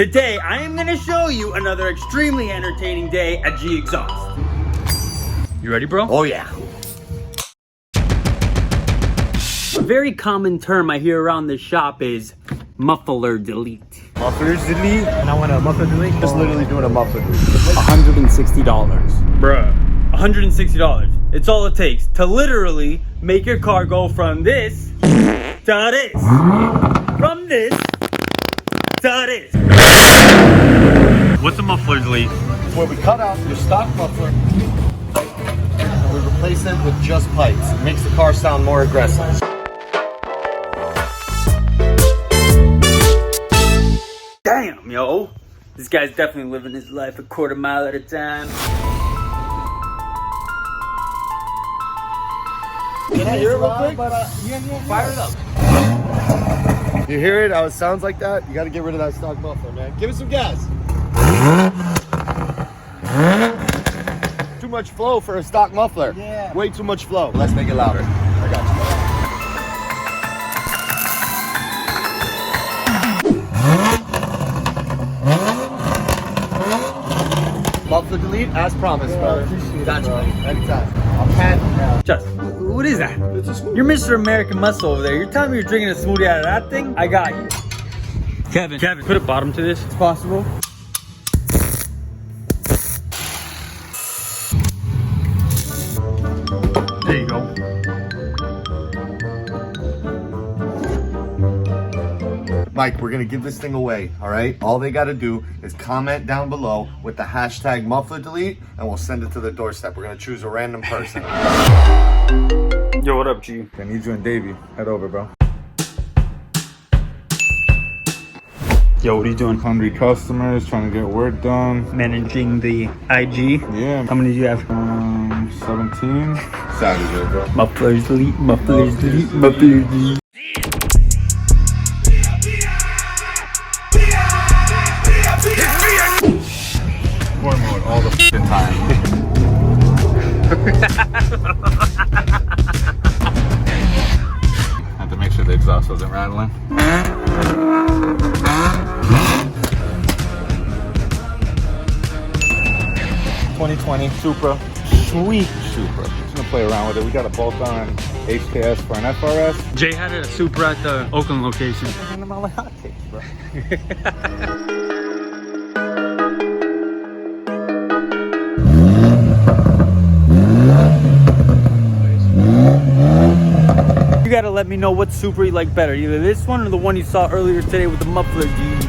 Today, I am gonna show you another extremely entertaining day at GEXHAUST. You ready, bro? Oh yeah. A very common term I hear around this shop is muffler delete. Muffler delete? And I want a muffler delete? Just literally doing a muffler delete. $160. Bruh, $160. It's all it takes to literally make your car go from this to this. From this to this. What's a muffler delete? Where we cut out your stock muffler and we replace it with just pipes. It makes the car sound more aggressive. Damn, yo. This guy's definitely living his life a quarter mile at a time. Can I hear it real quick? Fire it up. You hear it? How it sounds like that? You gotta get rid of that stock muffler, man. Give it some gas. Too much flow for a stock muffler. Yeah. Way too much flow. Let's make it louder. I got you. Muffler delete, as promised, brother. Got you, anytime. I'll pat. Just, what is that? You're Mr. American Muscle over there. You're telling me you're drinking a smoothie out of that thing? I got you. Kevin, put a bottom to this. It's possible. There you go. Mike, we're gonna give this thing away, all right? All they gotta do is comment down below with the hashtag muffler delete and we'll send it to their doorstep. We're gonna choose a random person. Yo, what up, G? I need you and Davey. Head over, bro. Yo, what are you doing? Hungry customers, trying to get work done. Managing the IG. Yeah. How many do you have? 17. Savage, bro. Mufflers delete, mufflers delete, mufflers delete. Sport mode all the f***ing time. Had to make sure the exhaust wasn't rattling. 2020 Supra. Sweet. Supra. Just gonna play around with it. We got a bolt-on HKS for an FRS. Jay had a Supra at the Oakland location. And I'm all like hotcakes, bro. You gotta let me know what Supra you like better, either this one or the one you saw earlier today with the muffler delete.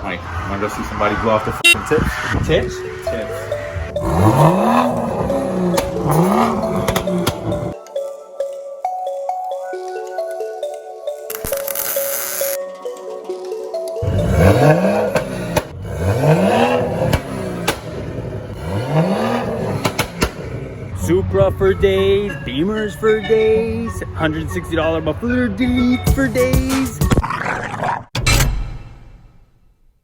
Mike, wanna go see somebody blow off the f***ing tips? Tips? Tips. Supra for days, Beamers for days, $160 muffler delete for days.